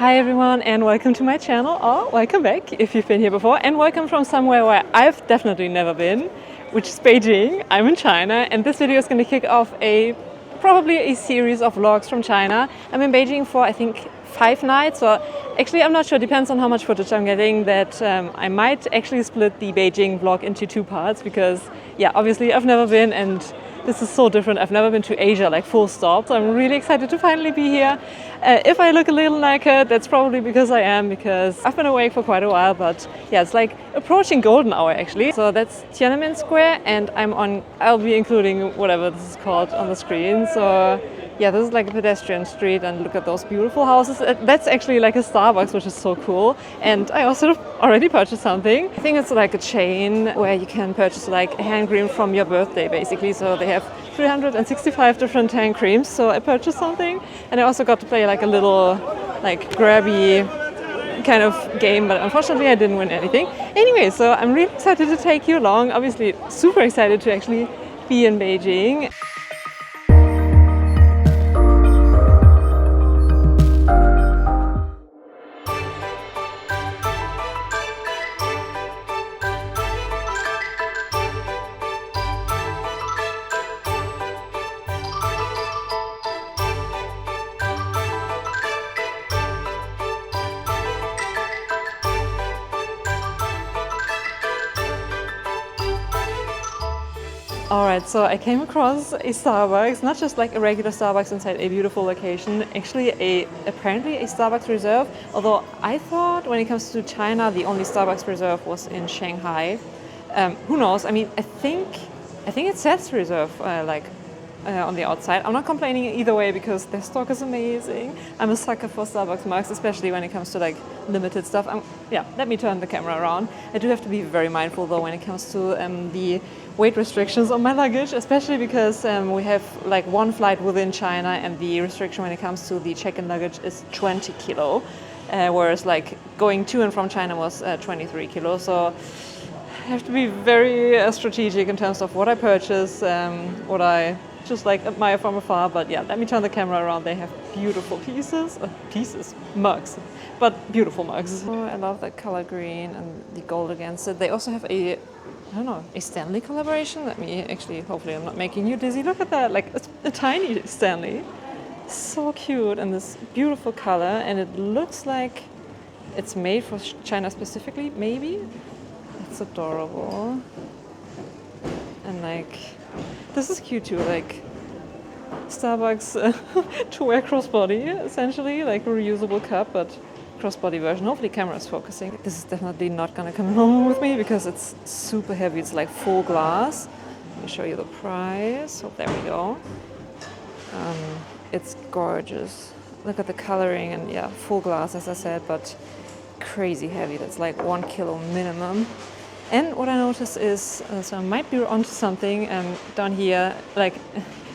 Hi everyone and welcome to my channel, or welcome back if you've been here before, and welcome from somewhere where I've definitely never been, which is Beijing. I'm in China and this video is going to kick off probably a series of vlogs from China. I'm in Beijing for I think 5 nights, or actually I'm not sure, depends on how much footage I'm getting, that I might actually split the Beijing vlog into 2 parts because yeah, obviously I've never been and this is so different. I've never been to Asia, like full stop, so I'm really excited to finally be here. If I look a little naked, that's probably because I am, because I've been awake for quite a while, but yeah, it's like approaching golden hour actually. So that's Qianmen Square and I'll be including whatever this is called on the screen. So yeah, this is like a pedestrian street and look at those beautiful houses. That's actually like a Starbucks, which is so cool. And I also already purchased something. I think it's like a chain where you can purchase like a hand cream from your birthday basically. So they have 365 different hand creams. So I purchased something and I also got to play like a little like grabby kind of game, but unfortunately I didn't win anything. Anyway, so I'm really excited to take you along. Obviously super excited to actually be in Beijing. Alright, so I came across a Starbucks, not just like a regular Starbucks inside a beautiful location, actually apparently a Starbucks Reserve, although I thought when it comes to China the only Starbucks Reserve was in Shanghai. Who knows? I mean, I think it says Reserve on the outside. I'm not complaining either way because their stock is amazing. I'm a sucker for Starbucks mugs, especially when it comes to like limited stuff. Yeah, let me turn the camera around. I do have to be very mindful though when it comes to the weight restrictions on my luggage, especially because we have like 1 flight within China and the restriction when it comes to the check-in luggage is 20 kilo, whereas like going to and from China was 23 kilo. So I have to be very strategic in terms of what I purchase, what I just like admire from afar. But yeah, let me turn the camera around. They have beautiful mugs, but beautiful mugs. Oh, I love that color green and the gold against it. They also have a Stanley collaboration. Let me actually, hopefully I'm not making you dizzy. Look at that, like a tiny Stanley. So cute, and this beautiful color, and it looks like it's made for China specifically, maybe? It's adorable. And like, this is cute too, like Starbucks to wear crossbody, essentially, like a reusable cup, but crossbody version. Hopefully camera is focusing. This is definitely not gonna come home with me because it's super heavy. It's like full glass. Let me show you the price. Oh, there we go. It's gorgeous. Look at the coloring, and yeah, full glass as I said, but crazy heavy. That's like 1 kilo minimum. And what I noticed is, so I might be onto something down here, like,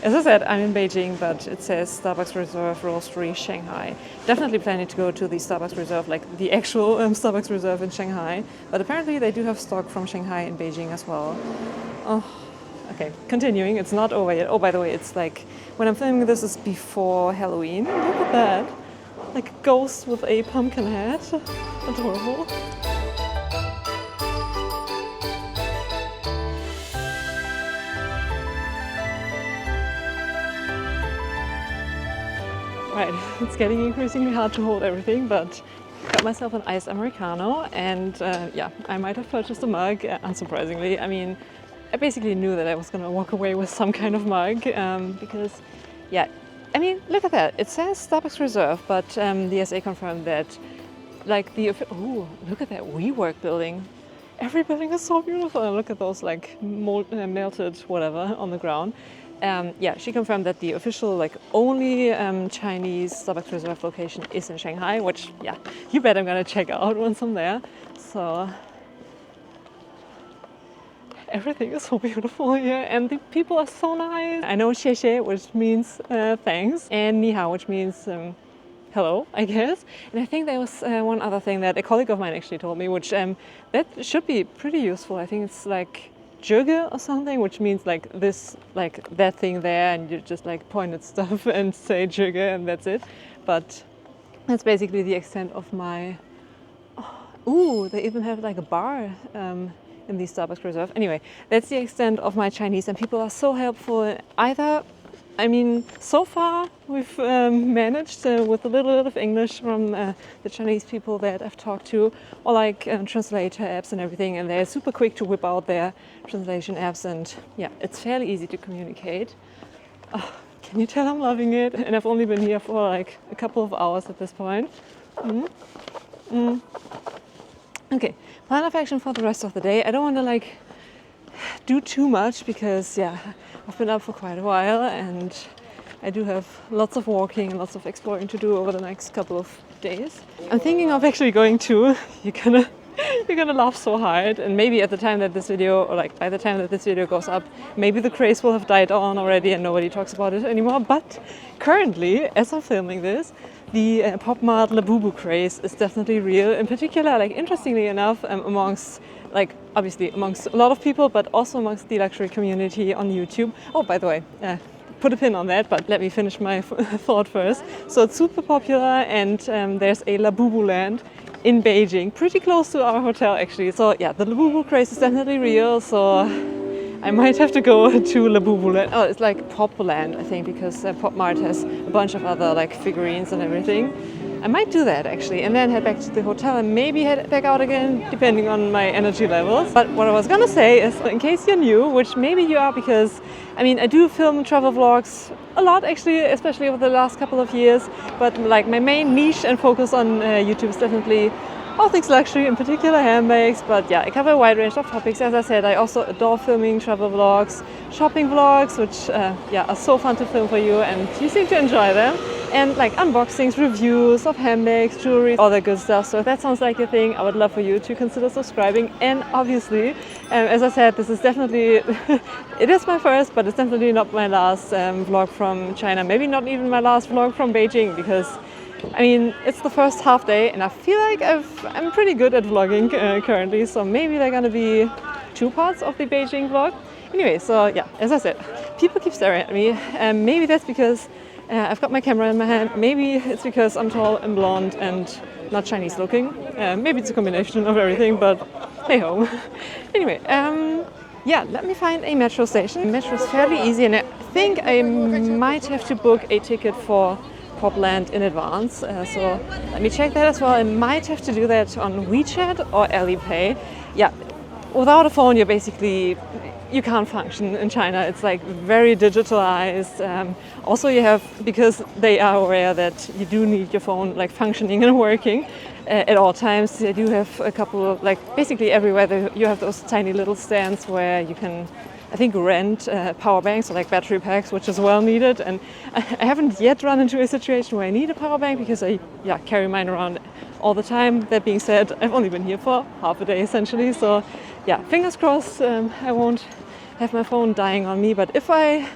as I said, I'm in Beijing, but it says Starbucks Reserve Roastery Shanghai. Definitely planning to go to the Starbucks Reserve, like the actual Starbucks Reserve in Shanghai. But apparently they do have stock from Shanghai in Beijing as well. Oh, okay, continuing, it's not over yet. Oh, by the way, it's like, when I'm filming this is before Halloween. Look at that, like a ghost with a pumpkin hat. Adorable. Right, it's getting increasingly hard to hold everything, but got myself an iced Americano, and yeah, I might have purchased a mug, unsurprisingly. I mean, I basically knew that I was going to walk away with some kind of mug, because, yeah, I mean, look at that. It says Starbucks Reserve, but the SA confirmed that, like, ooh, look at that WeWork building. Every building is so beautiful, and look at those, like, melted whatever on the ground. Yeah, she confirmed that the official, like, only Chinese Starbucks Reserve location is in Shanghai, which, yeah, you bet I'm gonna check out once I'm there. So everything is so beautiful here, and the people are so nice. I know xie xie, which means thanks, and ni hao, which means hello, I guess. And I think there was one other thing that a colleague of mine actually told me, which that should be pretty useful. I think it's like zhuge or something, which means like this, like that thing there, and you just like point at stuff and say zhuge and that's it. But That's basically the extent of my... Ooh, they even have like a bar in the Starbucks Reserve. Anyway, that's the extent of my Chinese, and people are so helpful. Either, I mean, so far we've managed with a little bit of English from the Chinese people that I've talked to, or like translator apps and everything, and they're super quick to whip out their translation apps, and yeah, it's fairly easy to communicate. Can you tell I'm loving it? And I've only been here for like a couple of hours at this point. Okay, plan of action for the rest of the day. I don't want to like do too much because yeah, I've been up for quite a while and I do have lots of walking and lots of exploring to do over the next couple of days. I'm thinking of actually going to, you're gonna laugh so hard, and maybe at the time that this video, or like by the time that this video goes up, maybe the craze will have died on already and nobody talks about it anymore. But currently, as I'm filming this, the Pop Mart Labubu craze is definitely real. In particular, like interestingly enough, amongst like obviously amongst a lot of people, but also amongst the luxury community on YouTube. Oh, by the way, put a pin on that, but let me finish my thought first. So it's super popular, and there's a Labubu land in Beijing, pretty close to our hotel actually. So yeah, the Labubu craze is definitely real. So I might have to go to Labubu land. Oh, it's like Popland, I think, because Pop Mart has a bunch of other like figurines and everything. I might do that actually, and then head back to the hotel and maybe head back out again, depending on my energy levels. But what I was gonna say is, in case you're new, which maybe you are, because I mean, I do film travel vlogs a lot actually, especially over the last couple of years. But like my main niche and focus on YouTube is definitely all things luxury, in particular handbags. But yeah, I cover a wide range of topics. As I said, I also adore filming travel vlogs, shopping vlogs, which yeah, are so fun to film for you, and you seem to enjoy them. And like unboxings, reviews of handbags, jewelry, all that good stuff. So if that sounds like your thing, I would love for you to consider subscribing. And obviously, as I said, this is definitely, it is my first, but it's definitely not my last vlog from China. Maybe not even my last vlog from Beijing, because I mean, it's the first half day and I feel like I'm pretty good at vlogging currently. So maybe they're gonna be 2 parts of the Beijing vlog. Anyway, so yeah, as I said, people keep staring at me. Maybe that's because I've got my camera in my hand. Maybe it's because I'm tall and blonde and not Chinese looking. Maybe it's a combination of everything, but hey ho. Anyway, yeah, let me find a metro station. Metro is fairly easy, and I think I might have to book a ticket for Popland in advance. So let me check that as well. I might have to do that on WeChat or Alipay. Yeah, without a phone, you can't function in China. It's like very digitalized. Also, you have, because they are aware that you do need your phone like functioning and working at all times. They do have a couple of, like basically everywhere you have those tiny little stands where you can, I think, rent power banks or like battery packs, which is well needed. And I haven't yet run into a situation where I need a power bank, because I carry mine around all the time. That being said, I've only been here for half a day essentially. So yeah, fingers crossed I won't have my phone dying on me. But if I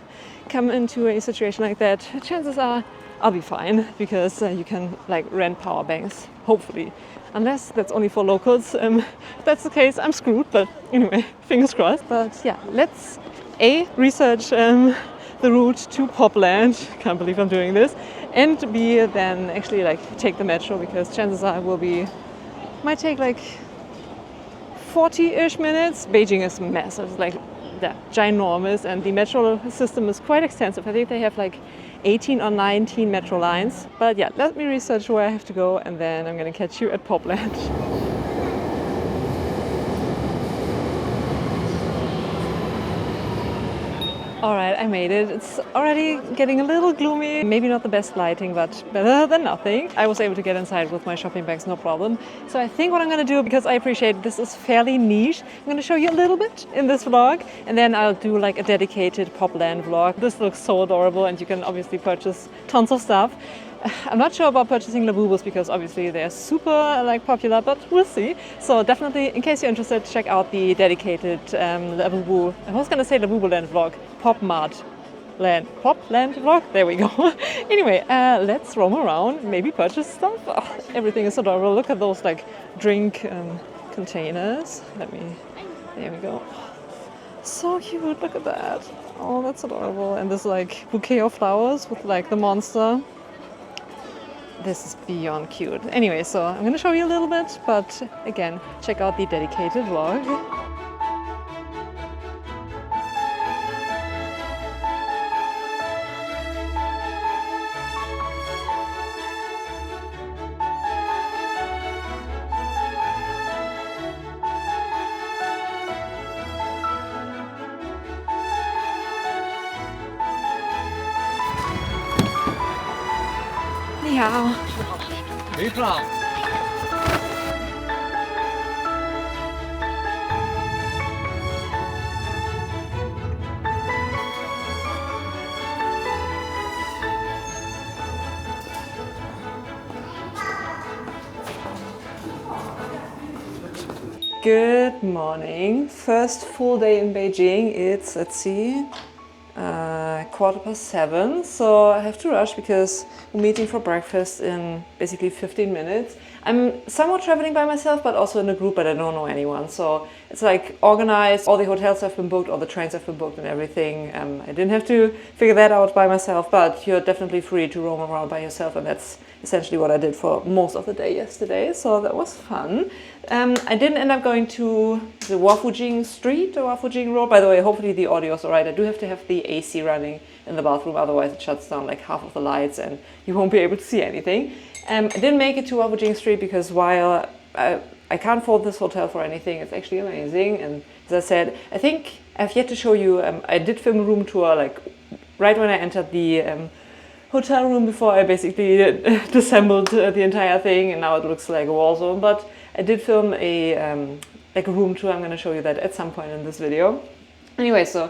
come into a situation like that, chances are I'll be fine, because you can like rent power banks, hopefully. Unless that's only for locals. If that's the case, I'm screwed, but anyway, fingers crossed. But yeah, let's A, research the route to Popland, can't believe I'm doing this, and B, then actually like take the metro, because chances are might take like 40-ish minutes. Beijing is massive, like ginormous, and the metro system is quite extensive. I think they have like 18 or 19 metro lines. But yeah, let me research where I have to go, and then I'm gonna catch you at Popland. All right, I made it. It's already getting a little gloomy. Maybe not the best lighting, but better than nothing. I was able to get inside with my shopping bags, no problem. So I think what I'm gonna do, because I appreciate this is fairly niche, I'm gonna show you a little bit in this vlog, and then I'll do like a dedicated Popland vlog. This looks so adorable, and you can obviously purchase tons of stuff. I'm not sure about purchasing Labubus, because obviously they're super like popular, but we'll see. So definitely, in case you're interested, check out the dedicated Labubu, I was gonna say Labubu Land vlog, Popland vlog, there we go. Anyway, let's roam around, maybe purchase stuff. Oh, everything is adorable. Look at those like drink containers. There we go. So cute, look at that. Oh, that's adorable. And this like bouquet of flowers with like the monster. this is beyond cute. Anyway, so I'm gonna show you a little bit, but again, check out the dedicated vlog. 你好，没上。Good morning. First full day in Beijing. It's, let's see, 7:15. So I have to rush because we're meeting for breakfast in basically 15 minutes. I'm somewhat traveling by myself, but also in a group, but I don't know anyone. So it's like organized. All the hotels have been booked, all the trains have been booked and everything. I didn't have to figure that out by myself, but you're definitely free to roam around by yourself, and that's essentially what I did for most of the day yesterday. So that was fun. I didn't end up going to the Wangfujing Street or Wangfujing Road. By the way, hopefully the audio is alright. I do have to have the AC running in the bathroom, otherwise it shuts down like half of the lights and you won't be able to see anything. I didn't make it to Wangfujing Street because while I can't fault this hotel for anything, it's actually amazing. And as I said, I think I've yet to show you, I did film a room tour like right when I entered the hotel room before I basically disassembled the entire thing, and now it looks like a war zone. But I did film a like a room tour. I'm going to show you that at some point in this video. Anyway, so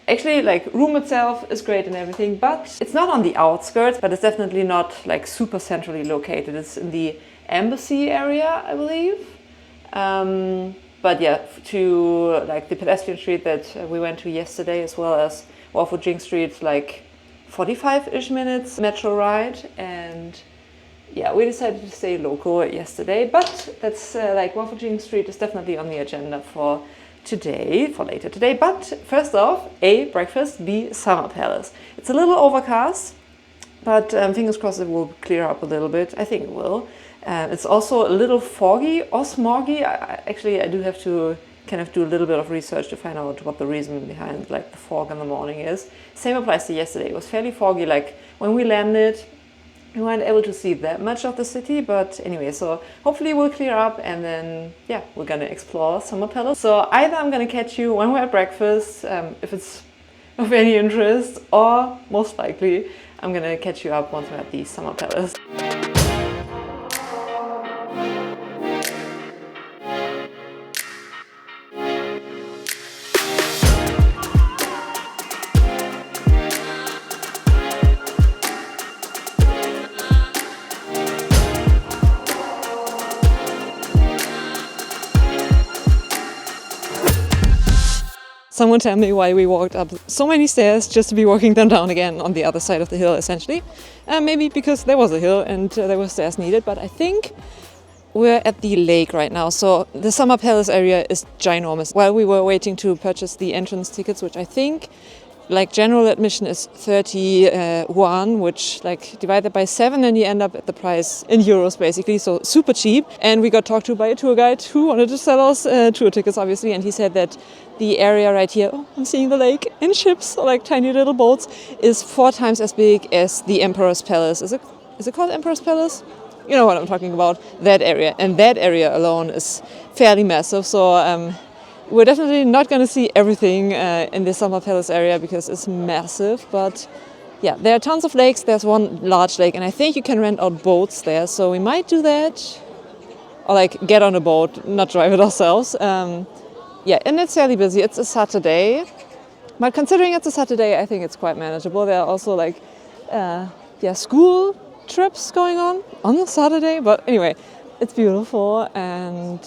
actually like room itself is great and everything, but it's not on the outskirts, but it's definitely not like super centrally located. It's in the embassy area, I believe. But yeah, to like the pedestrian street that we went to yesterday, as well as Wangfujing Street, like 45-ish minutes metro ride. And yeah, we decided to stay local yesterday, but that's like Wangfujing Street is definitely on the agenda for today, for later today. But first off, A, breakfast, B, summer palace. It's a little overcast, but fingers crossed it will clear up a little bit. I think it will. It's also a little foggy or smoggy. Actually, I do have to kind of do a little bit of research to find out what the reason behind like the fog in the morning is. Same applies to yesterday. It was fairly foggy. Like when we landed, we weren't able to see that much of the city, but anyway, so hopefully it will clear up, and then yeah, we're gonna explore Summer Palace. So either I'm gonna catch you when we're at breakfast, if it's of any interest, or most likely I'm gonna catch you up once we're at the Summer Palace. Someone tell me why we walked up so many stairs just to be walking them down again on the other side of the hill, essentially. Maybe because there was a hill and there were stairs needed, but I think we're at the lake right now. So the Summer Palace area is ginormous. While we were waiting to purchase the entrance tickets, which I think like general admission is 30 yuan, which like divided by 7, and you end up at the price in euros basically, so super cheap. And we got talked to by a tour guide who wanted to sell us tour tickets, obviously, and he said that the area right here, oh, I'm seeing the lake in ships, like tiny little boats, is 4 times as big as the Emperor's Palace. Is it called Emperor's Palace? You know what I'm talking about, that area. And that area alone is fairly massive, so we're definitely not going to see everything in the Summer Palace area because it's massive, but yeah, there are tons of lakes. There's one large lake, and I think you can rent out boats there, so we might do that, or like get on a boat, not drive it ourselves. Yeah, and it's fairly busy. It's a Saturday, but considering it's a Saturday, I think it's quite manageable. There are also like school trips going on the Saturday, but anyway, it's beautiful, and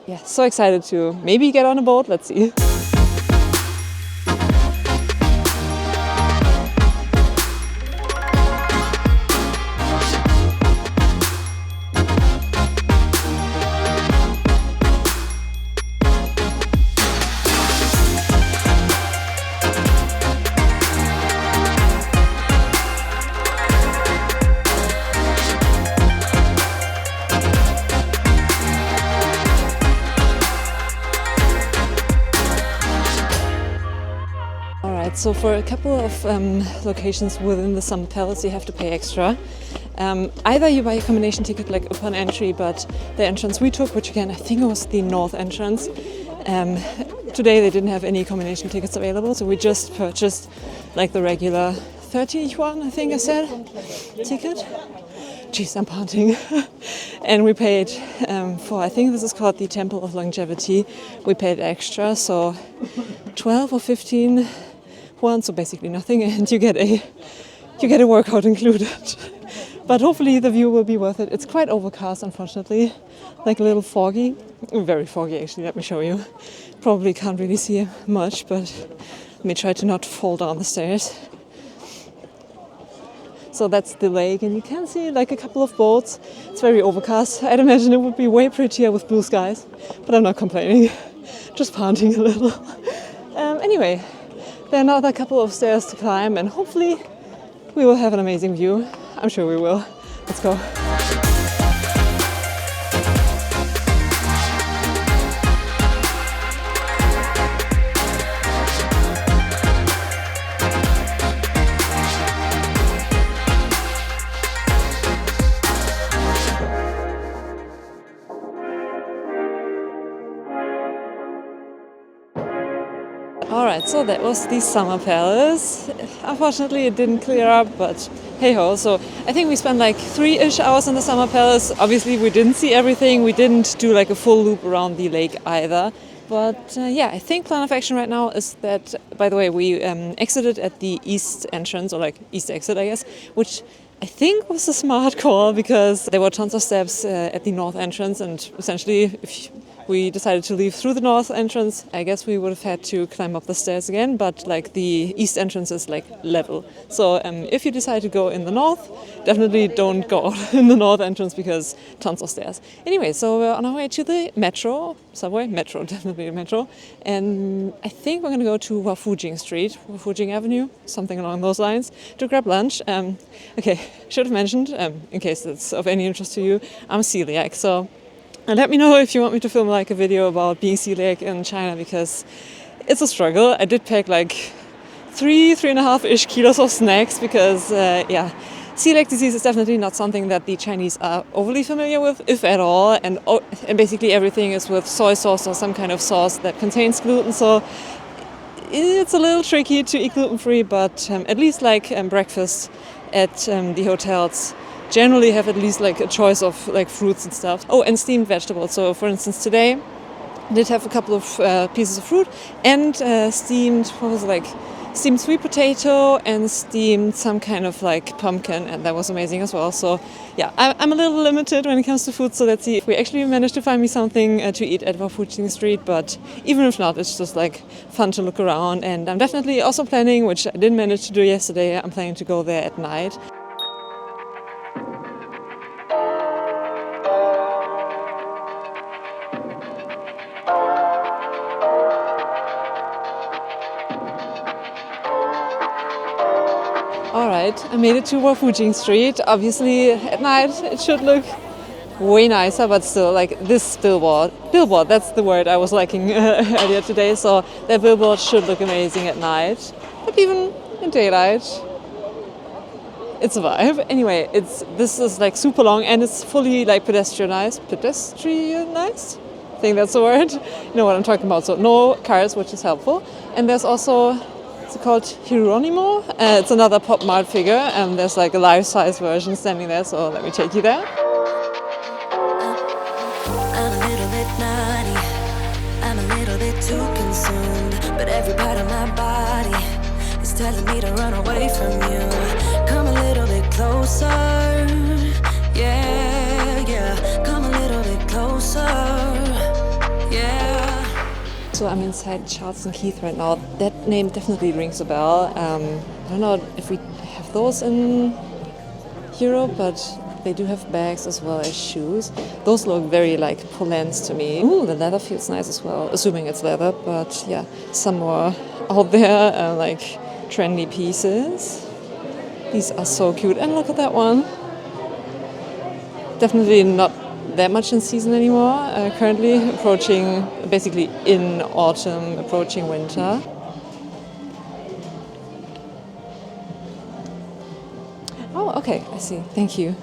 yeah, so excited to maybe get on a boat. Let's see. so for a couple of locations within the Summer Palace, you have to pay extra. Either you buy a combination ticket like upon entry, but the entrance we took, which again I think was the north entrance, today they didn't have any combination tickets available, so we just purchased like the regular 30 yuan, I think I said, ticket. Jeez, I'm panting. And we paid for, I think this is called the Temple of Longevity. We paid extra, so 12 or 15 yuan, so basically nothing, and you get a workout included. But hopefully the view will be worth it. It's quite overcast, unfortunately, like a little foggy. Very foggy, actually, let me show you. Probably can't really see much, but let me try to not fall down the stairs. So that's the lake, and you can see like a couple of boats. It's very overcast. I'd imagine it would be way prettier with blue skies, but I'm not complaining. Just panting a little. Anyway, there are another couple of stairs to climb, and hopefully we will have an amazing view. I'm sure we will. Let's go. Alright, so that was the Summer Palace. Unfortunately it didn't clear up, but hey ho. So I think we spent like 3-ish hours in the Summer Palace. Obviously we didn't see everything, we didn't do like a full loop around the lake either. But yeah, I think plan of action right now is that, by the way, we exited at the east entrance, or like east exit I guess, which I think was a smart call because there were tons of steps at the north entrance, and essentially if we decided to leave through the north entrance, I guess we would have had to climb up the stairs again, but like the east entrance is like level. So if you decide to go in the north, definitely don't go in the north entrance because tons of stairs. Anyway, so we're on our way to the subway, definitely metro. And I think we're going to go to Wangfujing Street, Wangfujing Avenue, something along those lines, to grab lunch. Okay, should have mentioned, in case it's of any interest to you, I'm celiac, so let me know if you want me to film like a video about being celiac in China, because it's a struggle. I did pack like 3.5-ish kilos of snacks because, yeah, celiac disease is definitely not something that the Chinese are overly familiar with, if at all. And basically everything is with soy sauce or some kind of sauce that contains gluten. So it's a little tricky to eat gluten-free, but at least like breakfast at the hotels generally have at least like a choice of like fruits and stuff. Oh, and steamed vegetables. So for instance today I did have a couple of pieces of fruit and steamed sweet potato and steamed some kind of like pumpkin, and that was amazing as well. So yeah, I'm a little limited when it comes to food, so let's see if we actually manage to find me something to eat at Wangfujing Street. But even if not, it's just like fun to look around, and I'm definitely also planning, which I didn't manage to do yesterday, I'm planning to go there at night. Alright, I made it to Wangfujing Street. Obviously at night it should look way nicer, but still, like this billboard, that's the word I was liking earlier today, so that billboard should look amazing at night. But even in daylight, it's a vibe. Anyway, this is like super long and it's fully like pedestrianized? I think that's the word. You know what I'm talking about, so no cars, which is helpful. And there's also, it's called Hieronimo. It's another pop mart figure, and there's like a life-size version standing there, so let me take you there. I'm a little bit naughty, I'm a little bit too consumed, but every part of my body is telling me to run away from you. Come a little bit closer, yeah, come a little bit closer, yeah. So I'm inside Charles & Keith right now. That name definitely rings a bell. I don't know if we have those in Europe, but they do have bags as well as shoes. Those look very like Polans to me. Ooh, the leather feels nice as well, assuming it's leather, but yeah, some more out there, like trendy pieces. These are so cute, and look at that one. Definitely not that much in season anymore. Currently approaching, basically in autumn, approaching winter. Okay, I see. Thank you.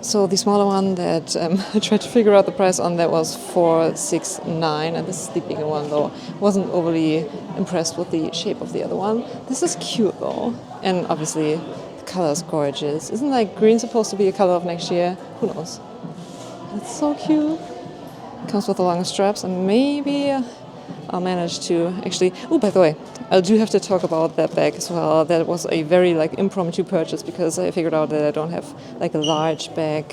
So the smaller one that I tried to figure out the price on, that was 469, and this is the bigger one though. Wasn't overly impressed with the shape of the other one. This is cute though, and obviously the color is gorgeous. Isn't like green supposed to be a color of next year? Who knows? It's so cute. Comes with the longer straps, and maybe I'll manage to actually... Oh, by the way, I do have to talk about that bag as well. That was a very like impromptu purchase because I figured out that I don't have like a large bag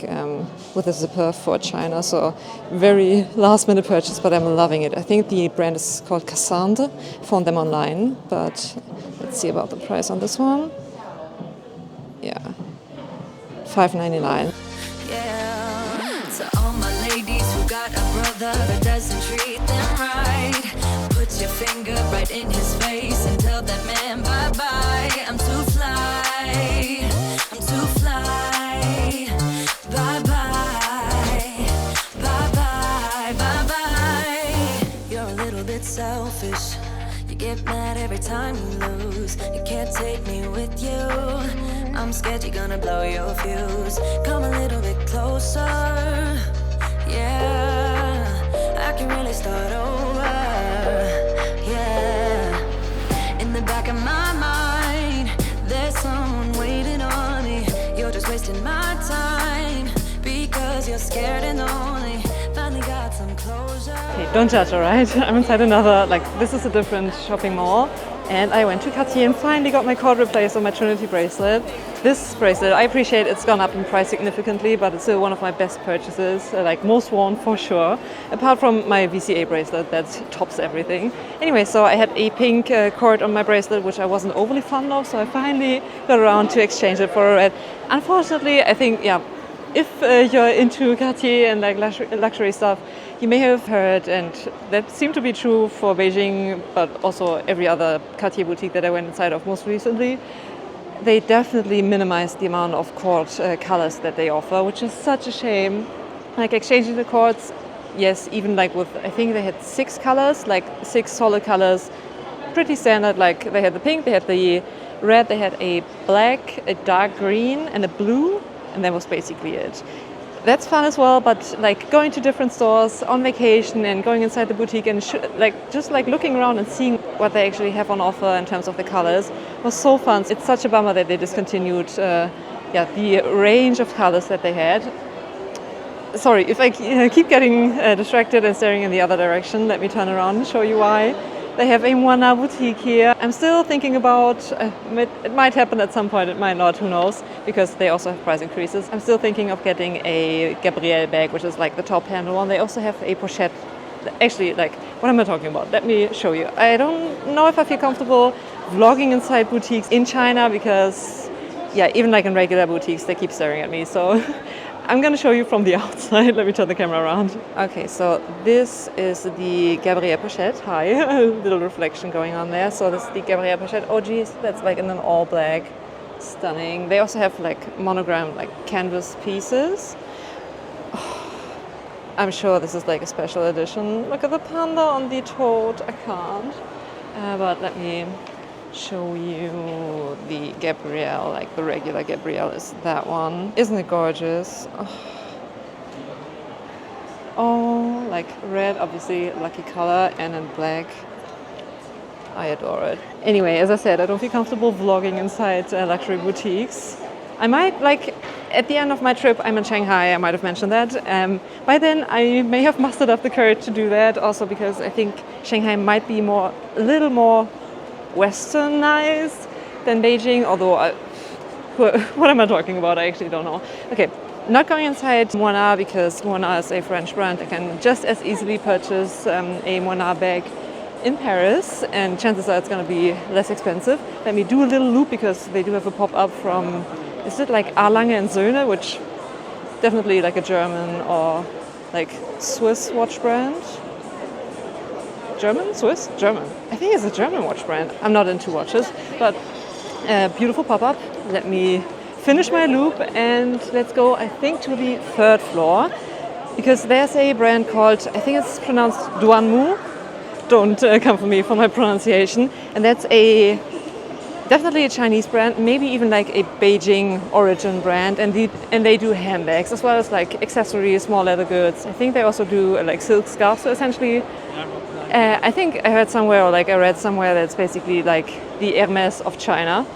with a zipper for China. So very last minute purchase, but I'm loving it. I think the brand is called Cassandre. Found them online, but let's see about the price on this one. Yeah, $5.99. To all my ladies who got a brother that doesn't treat them right, put your finger right in his face and tell that man bye-bye. I'm too fly, I'm too fly. Bye-bye, bye-bye, bye-bye. You're a little bit selfish. You get mad every time you lose. You can't take me with you. I'm scared you're gonna blow your fuse. Come a little bit closer. Yeah, I can really start over. Yeah, in the back of my mind, there's someone waiting on me. You're just wasting my time because you're scared and lonely. Finally got some closure. Okay, don't judge, alright? I'm inside another, like, this is a different shopping mall. And I went to Cartier and finally got my cord replaced on my Trinity bracelet. This bracelet, I appreciate it's gone up in price significantly, but it's still one of my best purchases, like most worn for sure. Apart from my VCA bracelet that tops everything. Anyway, so I had a pink cord on my bracelet, which I wasn't overly fond of, so I finally got around to exchange it for a red. Unfortunately, I think, yeah, if you're into Cartier and like luxury stuff, you may have heard, and that seemed to be true for Beijing, but also every other Cartier boutique that I went inside of most recently, they definitely minimized the amount of cord colors that they offer, which is such a shame. Like exchanging the cords, yes, even like with, I think they had 6 colors, like 6 solid colors, pretty standard. Like they had the pink, they had the red, they had a black, a dark green, and a blue, and that was basically it. That's fun as well, but like going to different stores on vacation and going inside the boutique and just looking around and seeing what they actually have on offer in terms of the colors was so fun. It's such a bummer that they discontinued the range of colors that they had. Sorry, if I keep getting distracted and staring in the other direction, let me turn around and show you why. They have a Moynat boutique here. I'm still thinking about, it might happen at some point, it might not, who knows, because they also have price increases. I'm still thinking of getting a Gabrielle bag, which is like the top handle one. They also have a pochette. Actually, like, what am I talking about? Let me show you. I don't know if I feel comfortable vlogging inside boutiques in China because, yeah, even like in regular boutiques, they keep staring at me, so I'm going to show you from the outside. Let me turn the camera around. Okay, so this is the Gabrielle pochette. Hi, a little reflection going on there. So this is the Gabrielle pochette. Oh geez, that's like in an all black. Stunning. They also have like monogram, like canvas pieces. Oh, I'm sure this is like a special edition. Look at the panda on the tote. I can't. But let me show you the Gabrielle, like the regular Gabrielle is that one. Isn't it gorgeous? Oh, like red, obviously lucky color, and in black. I adore it. Anyway, as I said, I don't feel comfortable vlogging inside luxury boutiques. I might, like, at the end of my trip, I'm in Shanghai, I might have mentioned that. By then, I may have mustered up the courage to do that, also because I think Shanghai might be a little more westernized than Beijing, although what am I talking about? I actually don't know. Okay, not going inside Moynat because Moynat is a French brand. I can just as easily purchase a Moynat bag in Paris, and chances are it's going to be less expensive. Let me do a little loop because they do have a pop-up from, is it like A. Lange & Söhne, which definitely like a German or like Swiss watch brand. German? Swiss? German. I think it's a German watch brand. I'm not into watches, but beautiful pop-up. Let me finish my loop and let's go, I think, to the 3rd floor because there's a brand called, I think it's pronounced Duanmu. Don't come for me for my pronunciation. And that's a definitely a Chinese brand, maybe even like a Beijing origin brand, and they do handbags as well as like accessories, small leather goods. I think they also do like silk scarves. So essentially, I think I heard somewhere, or like I read somewhere, that it's basically like the Hermes of China.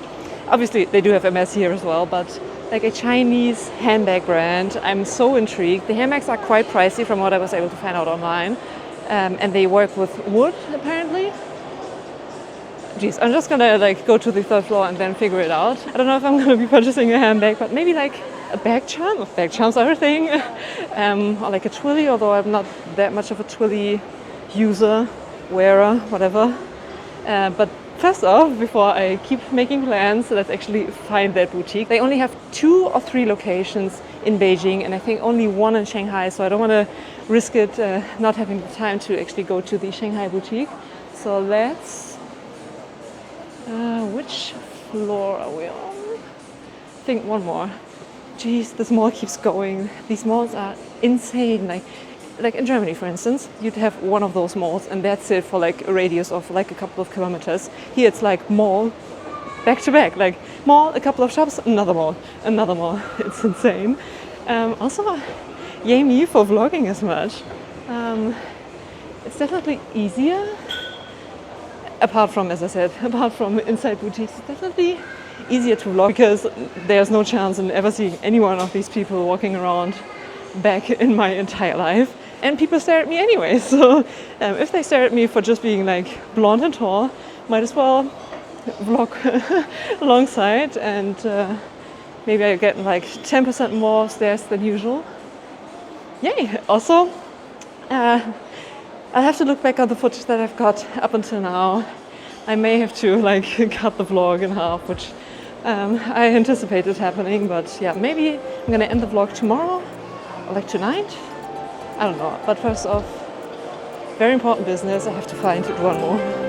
Obviously, they do have Hermes here as well, but like a Chinese handbag brand. I'm so intrigued. The handbags are quite pricey from what I was able to find out online, and they work with wood apparently. Geez, I'm just gonna like go to the third floor and then figure it out. I don't know if I'm gonna be purchasing a handbag, but maybe like a bag charm. Bag charms are a thing, or like a twilly. Although I'm not that much of a twilly user, wearer, whatever. But first off, before I keep making plans, let's actually find that boutique. They only have 2 or 3 locations in Beijing, and I think only 1 in Shanghai. So I don't want to risk it not having the time to actually go to the Shanghai boutique. So let's. Which floor are we on? I think 1 more. Jeez, this mall keeps going. These malls are insane. Like in Germany, for instance, you'd have one of those malls and that's it for like a radius of like a couple of kilometers. Here it's like mall, back to back. Like mall, a couple of shops, another mall, another mall. It's insane. Also, yay me for vlogging as much. It's definitely easier. Apart from, as I said, apart from inside boutiques, it's definitely easier to vlog because there's no chance in ever seeing any one of these people walking around back in my entire life. And people stare at me anyway, so if they stare at me for just being like blonde and tall, might as well vlog alongside, and maybe I get like 10% more stares than usual. Yay! Also, I'll have to look back on the footage that I've got up until now. I may have to like cut the vlog in half, which I anticipated happening, but yeah, maybe I'm gonna end the vlog tomorrow or like tonight. I don't know. But first off, very important business. I have to find Duanmu.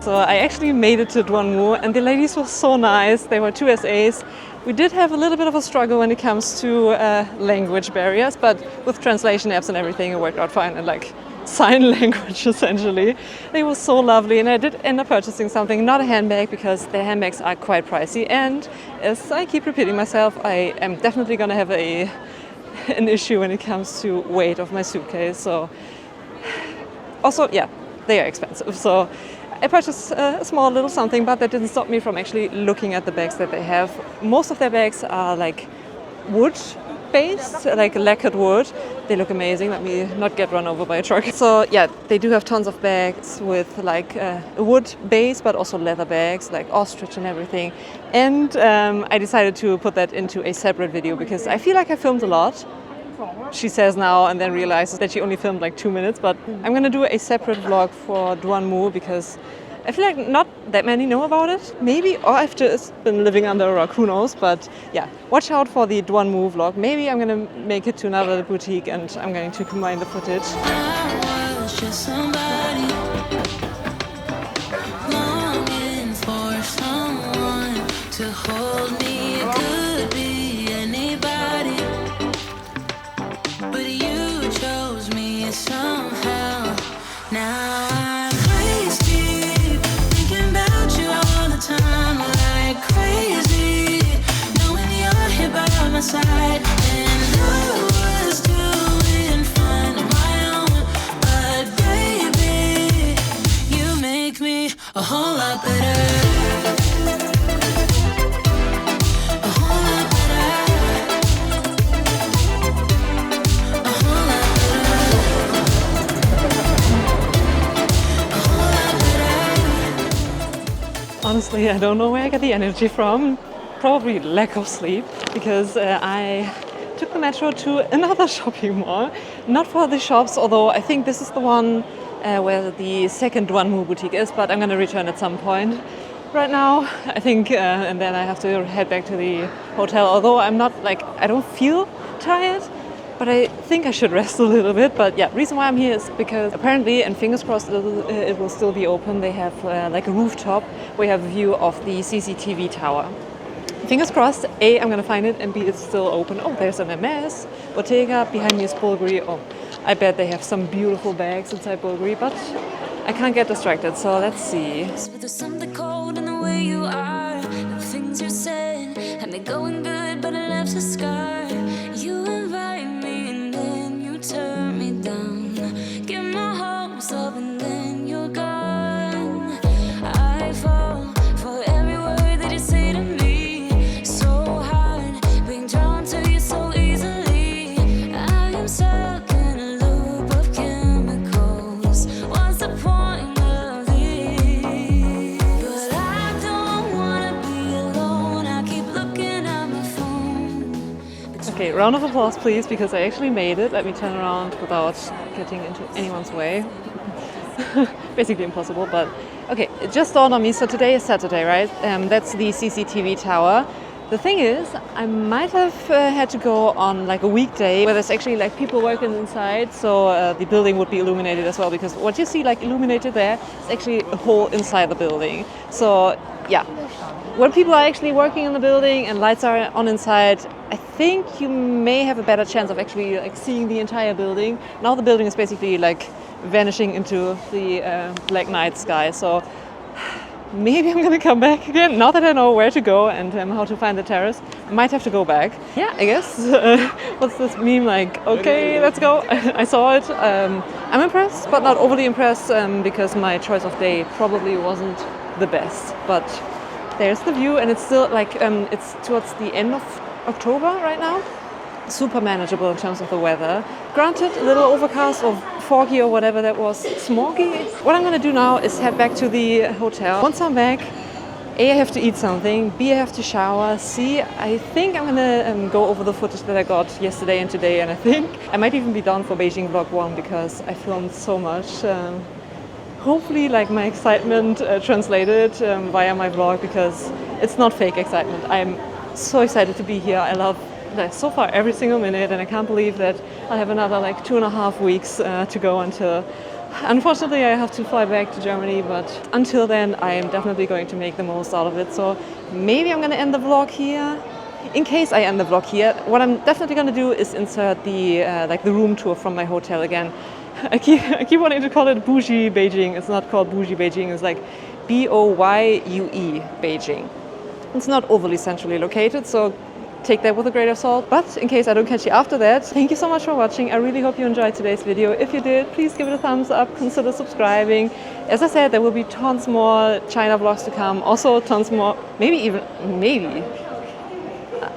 So I actually made it to Duanmu and the ladies were so nice. They were 2 SAs. We did have a little bit of a struggle when it comes to language barriers, but with translation apps and everything it worked out fine, and like sign language essentially. They were so lovely, and I did end up purchasing something, not a handbag because their handbags are quite pricey, and as I keep repeating myself, I am definitely gonna have an issue when it comes to weight of my suitcase. So also, yeah, they are expensive. So I purchased a small little something, but that didn't stop me from actually looking at the bags that they have. Most of their bags are like wood based, like lacquered wood. They look amazing. Let me not get run over by a truck. So yeah, they do have tons of bags with like a wood base, but also leather bags, like ostrich and everything. And I decided to put that into a separate video because I feel like I filmed a lot. She says now and then realizes that she only filmed like 2 minutes, but I'm gonna do a separate vlog for Duanmu because I feel like not that many know about it, maybe, or I've just been living under a rock, who knows, but yeah, watch out for the Duanmu vlog. Maybe I'm gonna make it to another boutique and I'm going to combine the footage. I was just somebody longing for someone to hold me. It could be anybody, but you chose me somehow. Now I'm crazy, thinking about you all the time, like crazy, knowing you're here by my side. And I was doing fine on my own, but baby, you honestly, I don't know where I get the energy from. Probably lack of sleep, because I took the metro to another shopping mall. Not for the shops, although I think this is the one where the second Duanmu boutique is, but I'm going to return at some point. Right now, I think, and then I have to head back to the hotel, although I'm not like, I don't feel tired, but I think I should rest a little bit. But yeah, reason why I'm here is because apparently, and fingers crossed, it will still be open. They have like a rooftop where you have a view of the CCTV tower. Fingers crossed, A, I'm gonna find it, and B, it's still open. Oh, there's an MS, Bottega, behind me is Bulgari. Oh, I bet they have some beautiful bags inside Bulgari, but I can't get distracted, so let's see. But there's something cold in the way you are. The things you said had me going good, but it left a scar. You invite me and then you turn me down. Get my hopes up and then you're gone. I fall for every word that you say to me. So hard, being drawn to you so easily. I am stuck in a loop of chemicals. What's the point of this? But I don't wanna be alone. I keep looking at my phone. Okay, round of applause please, because I actually made it. Let me turn around without getting into anyone's way. Basically impossible, but okay, it just dawned on me. So today is Saturday, right? That's the CCTV tower. The thing is, I might have had to go on like a weekday where there's actually like people working inside, so the building would be illuminated as well, because what you see like illuminated there is actually a hole inside the building. So yeah, when people are actually working in the building and lights are on inside, I think you may have a better chance of actually like seeing the entire building. Now the building is basically like vanishing into the black night sky, so maybe I'm gonna come back again. Now that I know where to go and how to find the terrace, I might have to go back. Yeah, I guess. What's this meme like? Okay, let's go. I saw it. I'm impressed, but not overly impressed, because my choice of day probably wasn't the best. But there's the view, and it's still like it's towards the end of October right now. Super manageable in terms of the weather. Granted, a little overcast or foggy or whatever that was, smoggy. What I'm gonna do now is head back to the hotel. Once I'm back, A, I have to eat something, B, I have to shower, C, I think I'm gonna go over the footage that I got yesterday and today, and I think I might even be done for Beijing Vlog 1 because I filmed so much. Hopefully like my excitement translated via my vlog, because it's not fake excitement. I'm so excited to be here. I love so far every single minute, and I can't believe that I have another like 2.5 weeks to go until, unfortunately, I have to fly back to Germany, but until then I am definitely going to make the most out of it. So maybe I'm gonna end the vlog here. In case I end the vlog here, what I'm definitely gonna do is insert the like the room tour from my hotel again. I keep wanting to call it Boyue Beijing. It's not called Boyue Beijing, it's like Boyue Beijing. It's not overly centrally located, so take that with a grain of salt. But in case I don't catch you after that, thank you so much for watching. I really hope you enjoyed today's video. If you did, please give it a thumbs up, consider subscribing. As I said, there will be tons more China vlogs to come. Also tons more, maybe,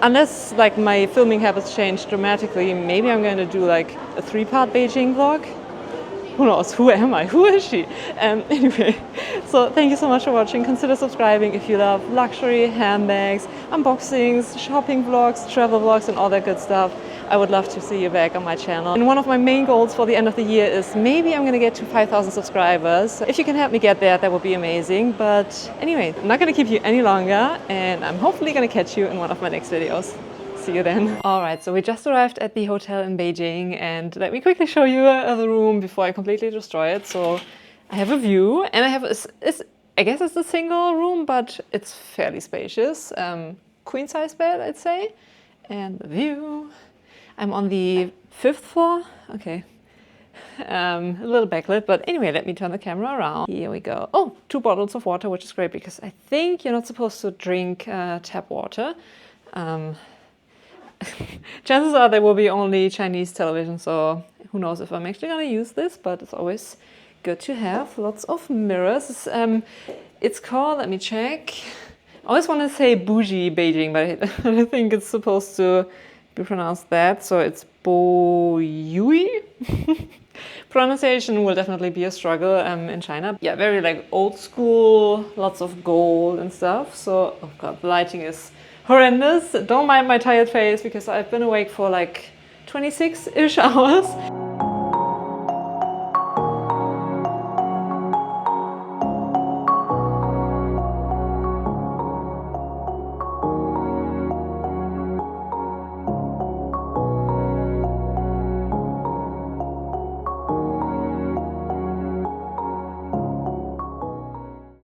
unless like my filming habits change dramatically, maybe I'm going to do like a 3-part Beijing vlog. Who knows? Who am I? Who is she? Anyway, so thank you so much for watching. Consider subscribing if you love luxury, handbags, unboxings, shopping vlogs, travel vlogs, and all that good stuff. I would love to see you back on my channel. And one of my main goals for the end of the year is maybe I'm gonna get to 5,000 subscribers. If you can help me get there, that would be amazing. But anyway, I'm not gonna keep you any longer, and I'm hopefully gonna catch you in one of my next videos. See you then. Alright, so we just arrived at the hotel in Beijing, and let me quickly show you the room before I completely destroy it. So I have a view, and I have I guess it's a single room, but it's fairly spacious. Queen size bed, I'd say. And the view. I'm on the 5th floor. Okay. A little backlit, but anyway, let me turn the camera around. Here we go. Oh, 2 bottles of water, which is great because I think you're not supposed to drink tap water. Chances are there will be only Chinese television, so who knows if I'm actually going to use this, but it's always good to have. Lots of mirrors. It's called, let me check. I always want to say Boyue Beijing, but I think it's supposed to be pronounced that, so it's Boyue. Pronunciation will definitely be a struggle in China. Yeah, very like old school, lots of gold and stuff. So, oh god, the lighting is horrendous. Don't mind my tired face because I've been awake for like 26-ish hours.